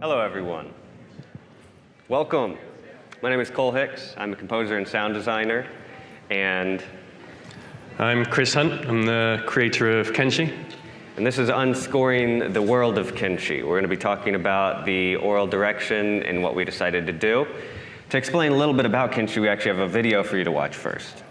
Hello, everyone. Welcome. My name is Kole Hicks. I'm a composer and sound designer, and I'm Chris Hunt. I'm the creator of Kenshi. And this is Unscoring the World of Kenshi. We're going to be talking about the oral direction and what we decided to do. To explain a little bit about Kenshi, we actually have a video for you to watch first.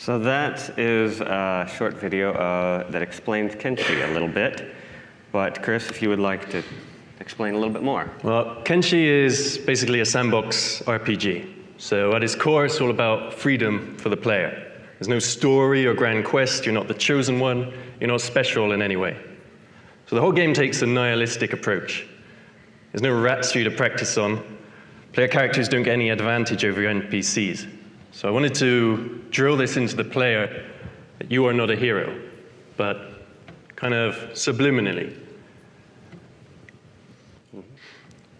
So that is a short video that explains Kenshi a little bit. But Chris, if you would like to explain a little bit more. Well, Kenshi is basically a sandbox RPG. So at its core, it's all about freedom for the player. There's no story or grand quest. You're not the chosen one. You're not special in any way. So the whole game takes a nihilistic approach. There's no rats for you to practice on. Player characters don't get any advantage over your NPCs. So I wanted to drill this into the player that you are not a hero, but kind of subliminally.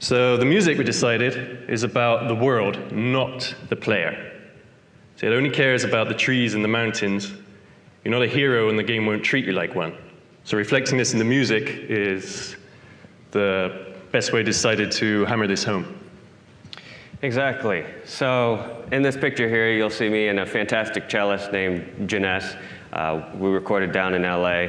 So the music, we decided, is about the world, not the player. So it only cares about the trees and the mountains. You're not a hero and the game won't treat you like one. So reflecting this in the music is the best way decided to hammer this home. Exactly. So in this picture here, you'll see me and a fantastic cellist named Janess. We recorded down in LA.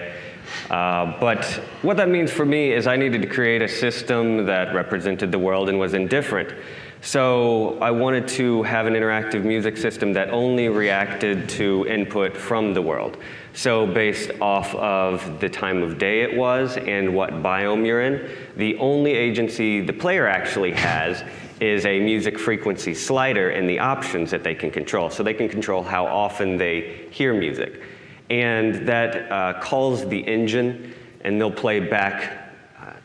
But what that means for me is I needed to create a system that represented the world and was indifferent. So I wanted to have an interactive music system that only reacted to input from the world. So based off of the time of day it was and what biome you're in, the only agency the player actually has is a music frequency slider in the options that they can control. So they can control how often they hear music. And that calls the engine, and they'll play back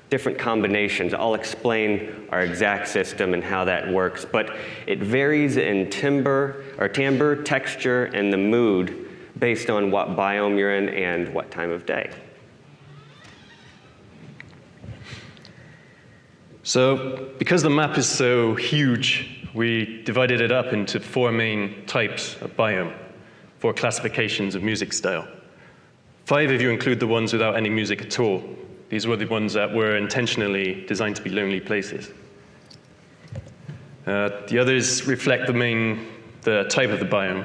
different combinations. I'll explain our exact system and how that works, but it varies in timbre, texture, and the mood based on what biome you're in and what time of day. So because the map is so huge, we divided it up into 4 main types of biome, 4 classifications of music style. 5 if you include the ones without any music at all. These were the ones that were intentionally designed to be lonely places. The others reflect the type of the biome,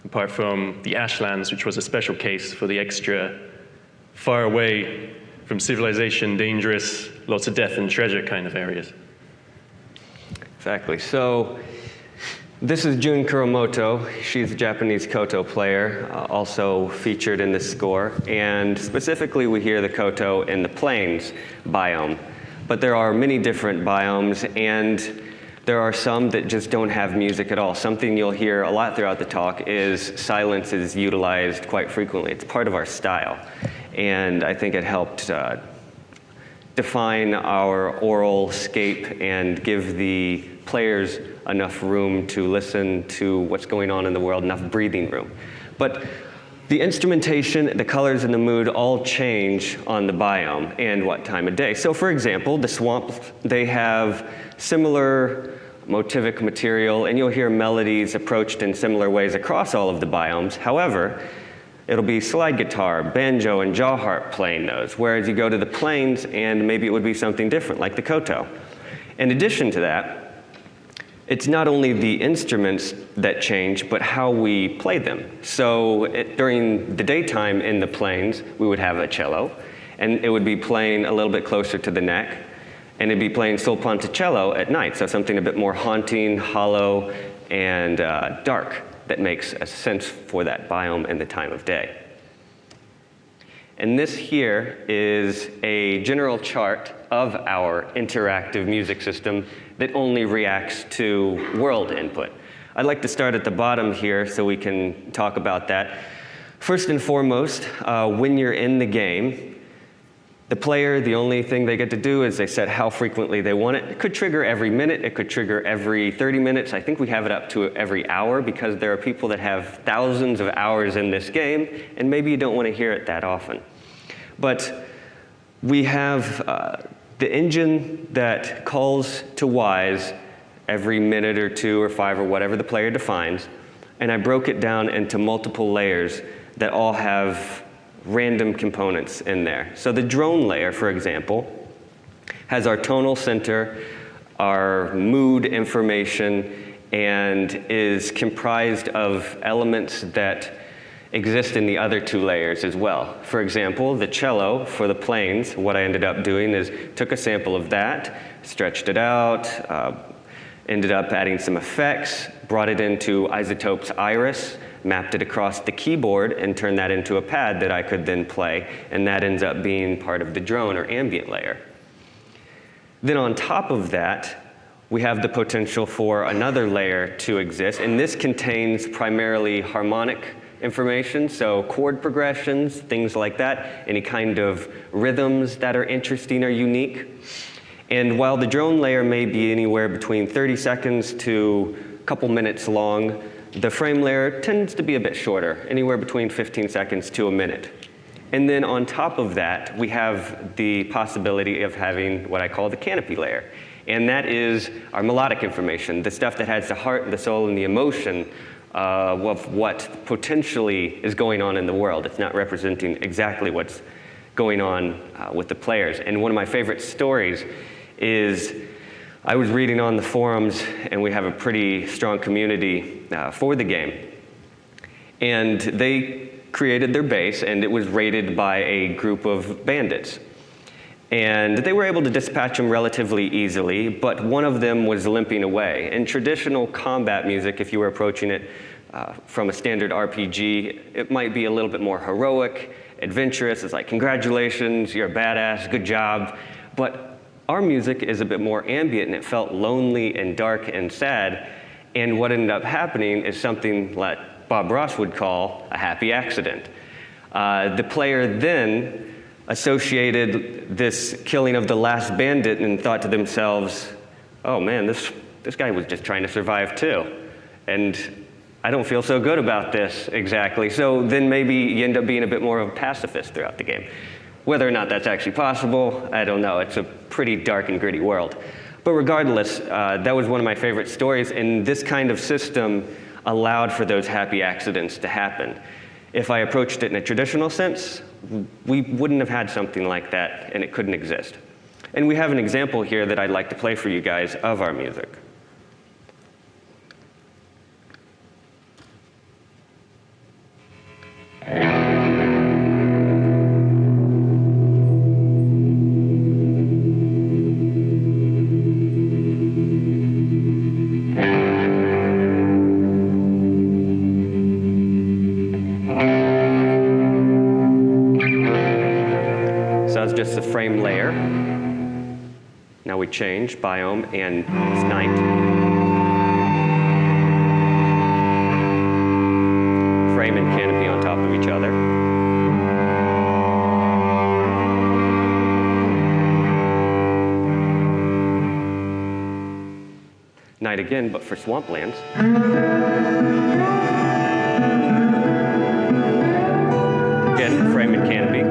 apart from the ashlands, which was a special case for the extra far away from civilization, dangerous, lots of death and treasure kind of areas. Exactly. So this is Jun Kuromoto. She's a Japanese koto player, also featured in this score. And specifically, we hear the koto in the plains biome. But there are many different biomes, and There are some that just don't have music at all. Something you'll hear a lot throughout the talk is silence is utilized quite frequently. It's part of our style. And I think it helped define our oral scape and give the players enough room to listen to what's going on in the world, enough breathing room. But the instrumentation, the colors, and the mood all change on the biome and what time of day. So for example, the swamp, they have similar motivic material, and you'll hear melodies approached in similar ways across all of the biomes. However, it'll be slide guitar, banjo, and jaw harp playing those, whereas you go to the plains and maybe it would be something different, like the koto. In addition to that, it's not only the instruments that change, but how we play them. So during the daytime in the plains, we would have a cello, and it would be playing a little bit closer to the neck, and it'd be playing sol ponticello at night, so something a bit more haunting, hollow, and dark that makes a sense for that biome and the time of day. And this here is a general chart of our interactive music system that only reacts to world input. I'd like to start at the bottom here so we can talk about that. First and foremost, when you're in the game, the player, the only thing they get to do is they set how frequently they want it. It could trigger every minute, it could trigger every 30 minutes. I think we have it up to every hour because there are people that have thousands of hours in this game, and maybe you don't want to hear it that often. But we have the engine that calls to wise every minute or 2 or 5 or whatever the player defines, and I broke it down into multiple layers that all have random components in there. So the drone layer, for example, has our tonal center, our mood information, and is comprised of elements that exist in the other 2 layers as well. For example, the cello for the plains, what I ended up doing is took a sample of that, stretched it out, ended up adding some effects, brought it into Isotope's Iris, mapped it across the keyboard, and turned that into a pad that I could then play, and that ends up being part of the drone or ambient layer. Then on top of that, we have the potential for another layer to exist, and this contains primarily harmonic information, so chord progressions, things like that, any kind of rhythms that are interesting or unique. And while the drone layer may be anywhere between 30 seconds to a couple minutes long, the frame layer tends to be a bit shorter, anywhere between 15 seconds to a minute. And then on top of that, we have the possibility of having what I call the canopy layer. And that is our melodic information, the stuff that has the heart and the soul and the emotion of what potentially is going on in the world. It's not representing exactly what's going on with the players. And one of my favorite stories is I was reading on the forums, and we have a pretty strong community for the game. And they created their base, and it was raided by a group of bandits. And they were able to dispatch them relatively easily, but one of them was limping away. In traditional combat music, if you were approaching it from a standard RPG, it might be a little bit more heroic, adventurous. It's like, congratulations, you're a badass, good job. But our music is a bit more ambient, and it felt lonely and dark and sad. And what ended up happening is something that Bob Ross would call a happy accident. The player then associated this killing of the last bandit and thought to themselves, oh man, this guy was just trying to survive too. And I don't feel so good about this exactly. So then maybe you end up being a bit more of a pacifist throughout the game. Whether or not that's actually possible, I don't know. It's a pretty dark and gritty world. But regardless, that was one of my favorite stories, and this kind of system allowed for those happy accidents to happen. If I approached it in a traditional sense, we wouldn't have had something like that, and it couldn't exist. And we have an example here that I'd like to play for you guys of our music. Just the frame layer. Now we change biome, and it's night. night again, but for swamplands. Again, frame and canopy.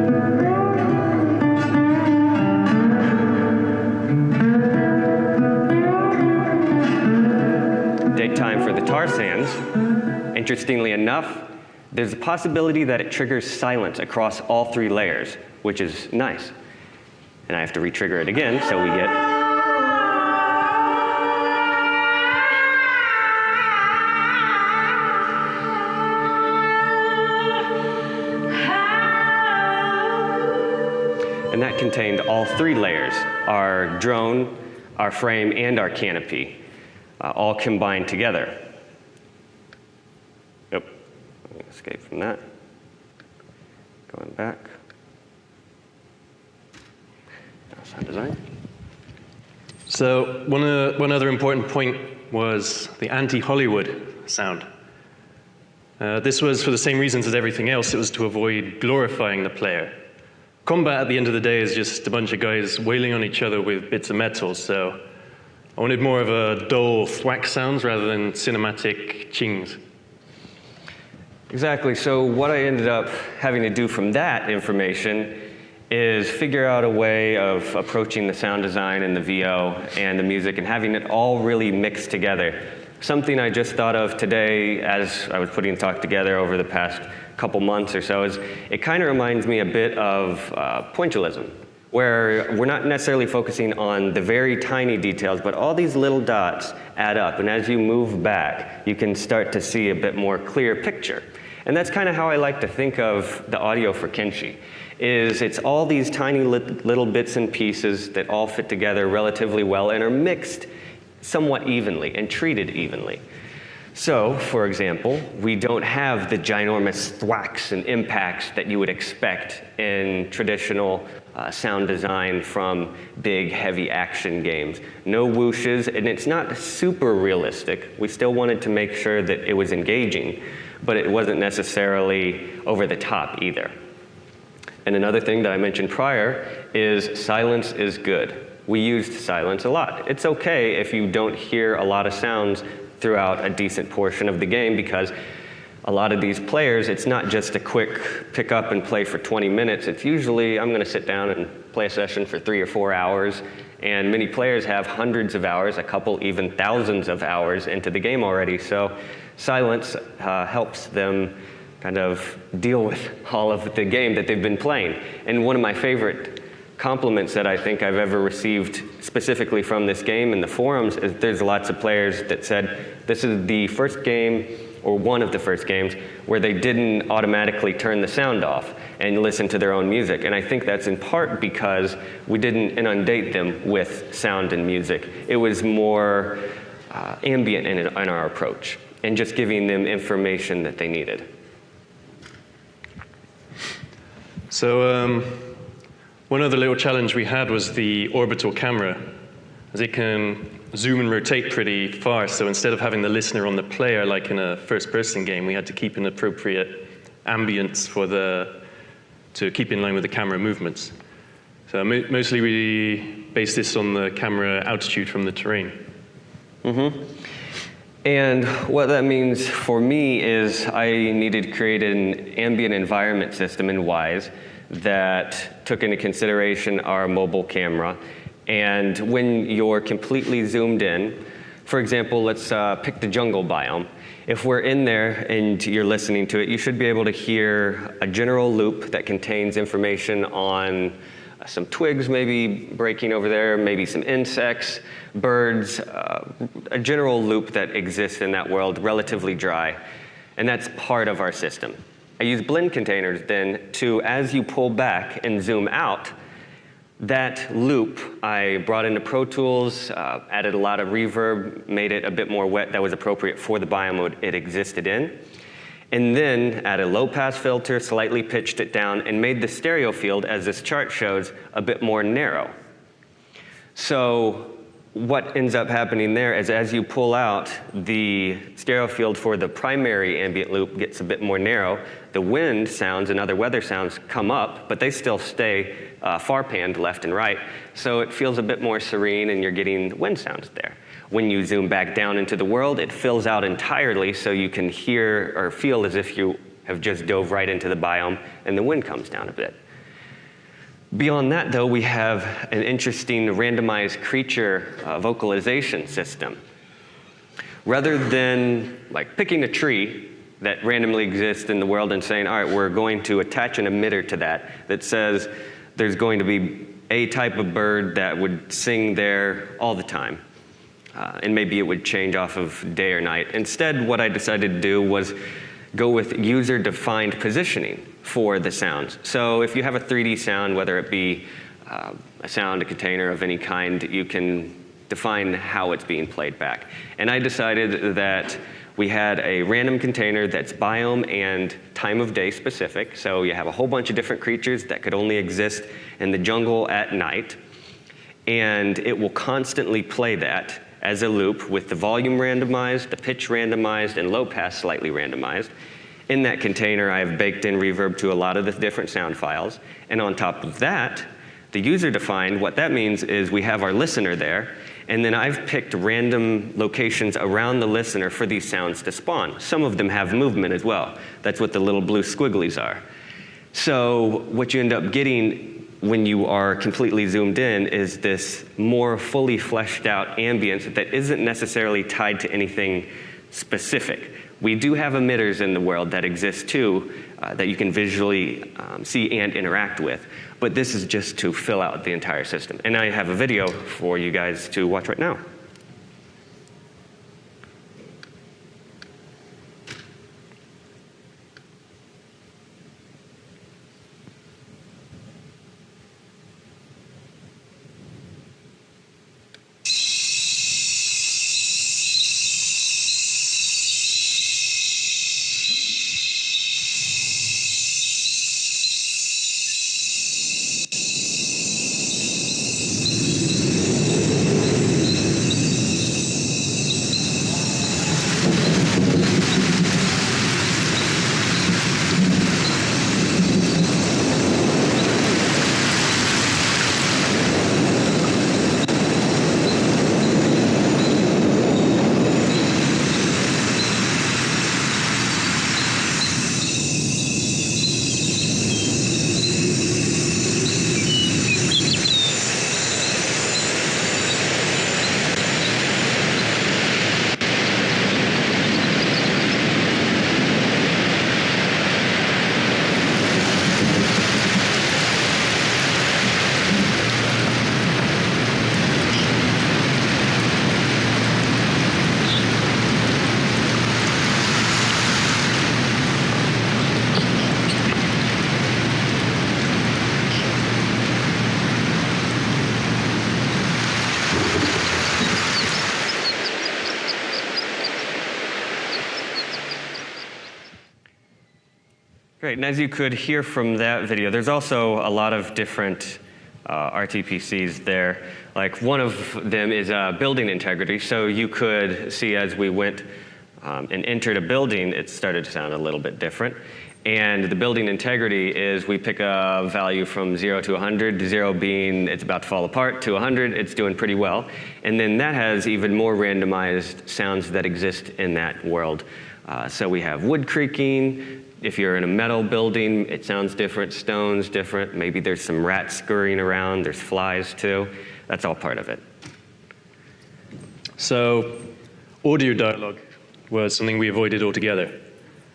Daytime for the tar sands. Interestingly enough, there's a possibility that it triggers silence across all 3 layers, which is nice. And I have to re-trigger it again, so we get. And that contained all 3 layers, our drone, our frame, and our canopy, all combined together. Yep, escape from that. Going back. Now sound design. So one other important point was the anti-Hollywood sound. This was for the same reasons as everything else. It was to avoid glorifying the player. Combat at the end of the day is just a bunch of guys wailing on each other with bits of metal, so I wanted more of a dull thwack sounds rather than cinematic chings. Exactly, so what I ended up having to do from that information is figure out a way of approaching the sound design and the VO and the music and having it all really mixed together. Something I just thought of today as I was putting the talk together over the past couple months or so is it kind of reminds me a bit of pointillism, where we're not necessarily focusing on the very tiny details, but all these little dots add up. And as you move back, you can start to see a bit more clear picture. And that's kind of how I like to think of the audio for Kenshi, is it's all these tiny little bits and pieces that all fit together relatively well and are mixed somewhat evenly and treated evenly. So, for example, we don't have the ginormous thwacks and impacts that you would expect in traditional sound design from big, heavy action games. No whooshes, and it's not super realistic. We still wanted to make sure that it was engaging, but it wasn't necessarily over the top either. And another thing that I mentioned prior is silence is good. We used silence a lot. It's okay if you don't hear a lot of sounds throughout a decent portion of the game, because a lot of these players, it's not just a quick pick up and play for 20 minutes. It's usually, I'm gonna sit down and play a session for 3 or 4 hours, and many players have hundreds of hours, a couple even thousands of hours into the game already. So silence helps them kind of deal with all of the game that they've been playing. And one of my favorite compliments that I think I've ever received specifically from this game in the forums is there's lots of players that said this is the first game, or one of the first games, where they didn't automatically turn the sound off and listen to their own music. And I think that's in part because we didn't inundate them with sound and music. It was more ambient in our approach and just giving them information that they needed. So one other little challenge we had was the Orbital Camera, as it can zoom and rotate pretty far. So instead of having the listener on the player like in a first-person game, we had to keep an appropriate ambience to keep in line with the camera movements. So mostly we based this on the camera altitude from the terrain. Mm-hmm. And what that means for me is I needed to create an ambient environment system in Wise that took into consideration our mobile camera. And when you're completely zoomed in, for example, let's pick the jungle biome. If we're in there and you're listening to it, you should be able to hear a general loop that contains information on some twigs maybe breaking over there, maybe some insects, birds, a general loop that exists in that world, relatively dry. And that's part of our system. I use blend containers then to, as you pull back and zoom out, that loop I brought into Pro Tools, added a lot of reverb, made it a bit more wet that was appropriate for the biome it existed in. And then added a low pass filter, slightly pitched it down, and made the stereo field, as this chart shows, a bit more narrow. So what ends up happening there is as you pull out, the stereo field for the primary ambient loop gets a bit more narrow. The wind sounds and other weather sounds come up, but they still stay far panned left and right. So it feels a bit more serene and you're getting wind sounds there. When you zoom back down into the world, it fills out entirely so you can hear or feel as if you have just dove right into the biome and the wind comes down a bit. Beyond that, though, we have an interesting randomized creature vocalization system. Rather than like picking a tree that randomly exists in the world and saying, all right, we're going to attach an emitter to that that says there's going to be a type of bird that would sing there all the time. And maybe it would change off of day or night. Instead, what I decided to do was go with user-defined positioning for the sounds. So if you have a 3D sound, whether it be a sound, a container of any kind, you can define how it's being played back. And I decided that we had a random container that's biome and time of day specific. So you have a whole bunch of different creatures that could only exist in the jungle at night. And it will constantly play that as a loop with the volume randomized, the pitch randomized, and low pass slightly randomized. In that container, I have baked in reverb to a lot of the different sound files. And on top of that, the user defined, what that means is we have our listener there, and then I've picked random locations around the listener for these sounds to spawn. Some of them have movement as well. That's what the little blue squigglies are. So what you end up getting when you are completely zoomed in is this more fully fleshed out ambience that isn't necessarily tied to anything specific. We do have emitters in the world that exist too, that you can visually see and interact with. But this is just to fill out the entire system. And I have a video for you guys to watch right now. Great, and as you could hear from that video, there's also a lot of different RTPCs there. Like one of them is building integrity. So you could see as we went and entered a building, it started to sound a little bit different. And the building integrity is we pick a value from 0 to 100, 0 being it's about to fall apart, to 100, it's doing pretty well. And then that has even more randomized sounds that exist in that world. So we have wood creaking. If you're in a metal building, it sounds different, stones different. Maybe there's some rats scurrying around, there's flies too. That's all part of it. So audio dialogue was something we avoided altogether.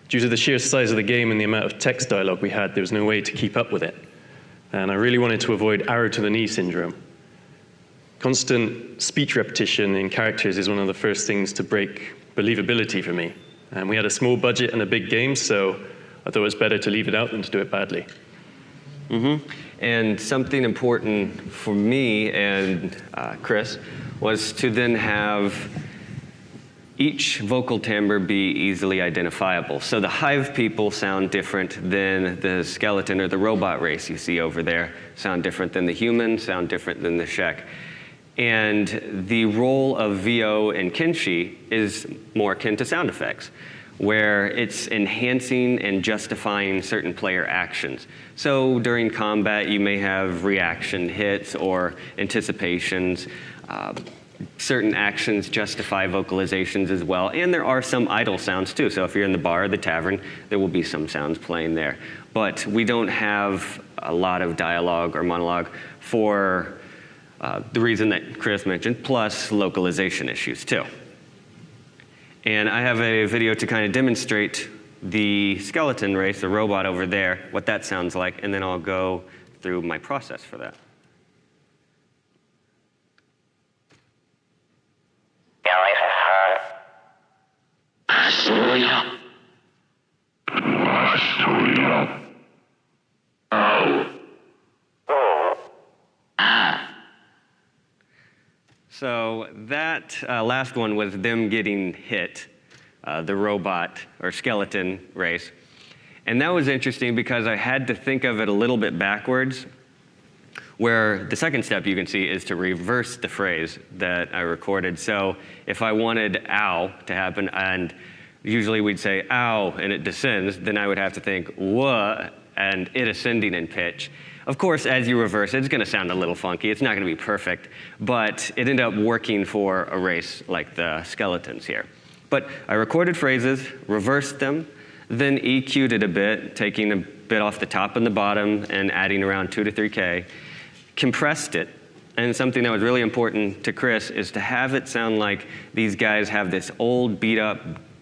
Due to the sheer size of the game and the amount of text dialogue we had, there was no way to keep up with it. And I really wanted to avoid arrow to the knee syndrome. Constant speech repetition in characters is one of the first things to break believability for me. And we had a small budget and a big game, so I thought it was better to leave it out than to do it badly. Mm-hmm. And something important for me and Chris was to then have each vocal timbre be easily identifiable. So the hive people sound different than the skeleton or the robot race you see over there, sound different than the human, sound different than the Shek. And the role of VO and Kenshi is more akin to sound effects, where it's enhancing and justifying certain player actions. So during combat, you may have reaction hits or anticipations. certain actions justify vocalizations as well. And there are some idle sounds too. So if you're in the bar or the tavern, there will be some sounds playing there. But we don't have a lot of dialogue or monologue for the reason that Chris mentioned, plus localization issues too. And I have a video to kind of demonstrate the skeleton race, the robot over there, what that sounds like, and then I'll go through my process for that. So that last one was them getting hit, the robot or skeleton race. And that was interesting because I had to think of it a little bit backwards, where the second step you can see is to reverse the phrase that I recorded. So if I wanted ow to happen, and usually we'd say ow and it descends, then I would have to think wha and it ascending in pitch. Of course, as you reverse it, it's going to sound a little funky. It's not going to be perfect, but it ended up working for a race like the skeletons here. But I recorded phrases, reversed them, then EQ'd it a bit, taking a bit off the top and the bottom and adding around 2 to 3K, compressed it. And something that was really important to Chris is to have it sound like these guys have this old, beat-up,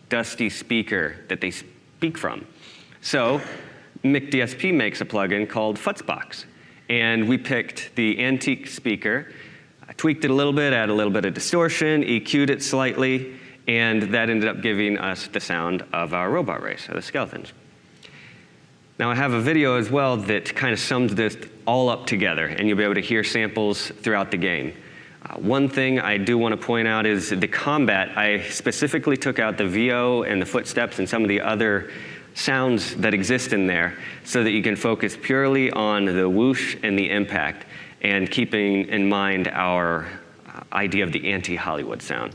dusty speaker that they speak from. So Mic DSP makes a plugin called Futzbox. And we picked the antique speaker, I tweaked it a little bit, added a little bit of distortion, EQ'd it slightly, and that ended up giving us the sound of our robot race, or the skeletons. Now I have a video as well that kind of sums this all up together, and you'll be able to hear samples throughout the game. One thing I do want to point out is the combat. I specifically took out the VO and the footsteps and some of the other sounds that exist in there so that you can focus purely on the whoosh and the impact and keeping in mind our idea of the anti-Hollywood sound.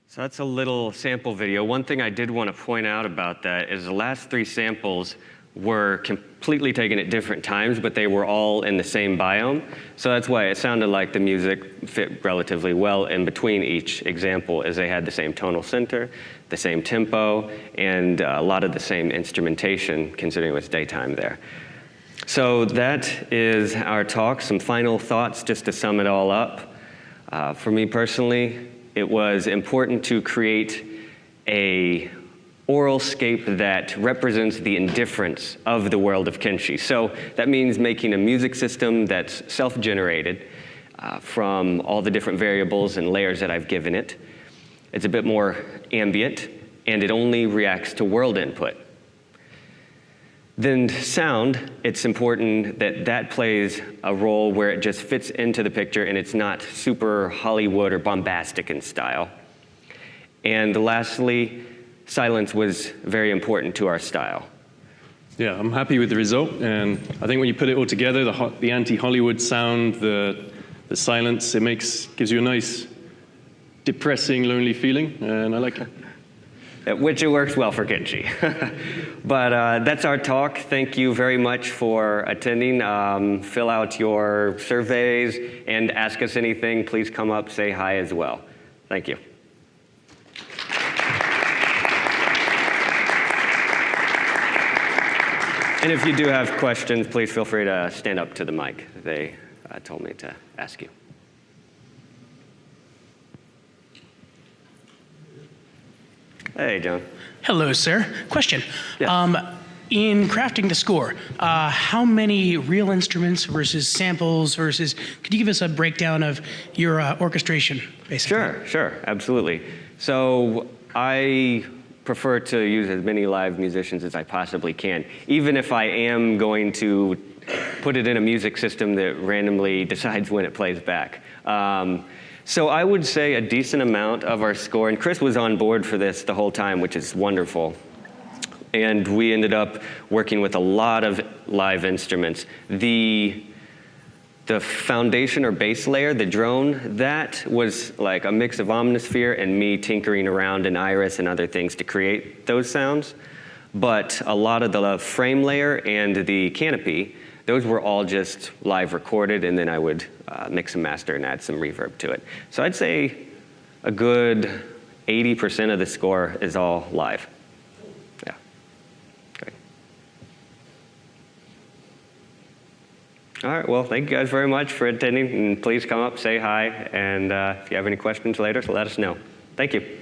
So that's a little sample video. One thing I did want to point out about that is the last 3 samples were completely taken at different times, but they were all in the same biome. So that's why it sounded like the music fit relatively well in between each example, as they had the same tonal center, the same tempo, and a lot of the same instrumentation, considering it was daytime there. So that is our talk. Some final thoughts just to sum it all up. For me personally, it was important to create a oral scape that represents the indifference of the world of Kenshi. So that means making a music system that's self-generated from all the different variables and layers that I've given it. It's a bit more ambient, and it only reacts to world input. Then sound, it's important that that plays a role where it just fits into the picture and it's not super Hollywood or bombastic in style. And lastly, silence was very important to our style. Yeah, I'm happy with the result, and I think when you put it all together, the anti-Hollywood sound, the silence, gives you a nice, depressing, lonely feeling, and I like it. which it works well for Kenshi. But that's our talk. Thank you very much for attending. Fill out your surveys and ask us anything. Please come up, say hi as well. Thank you. And if you do have questions, please feel free to stand up to the mic. They told me to ask you. Hey, John. Hello, sir. Question. Yes. In crafting the score, how many real instruments versus samples versus, could you give us a breakdown of your orchestration, basically? Sure, absolutely. So I prefer to use as many live musicians as I possibly can, even if I am going to put it in a music system that randomly decides when it plays back. So I would say a decent amount of our score, and Chris was on board for this the whole time, which is wonderful. And we ended up working with a lot of live instruments. The foundation or base layer, the drone, that was like a mix of Omnisphere and me tinkering around in Iris and other things to create those sounds. But a lot of the frame layer and the canopy, those were all just live recorded, and then I would mix and master and add some reverb to it. So I'd say a good 80% of the score is all live. Yeah. Great. All right, well, thank you guys very much for attending, and please come up, say hi, and if you have any questions later, let us know. Thank you.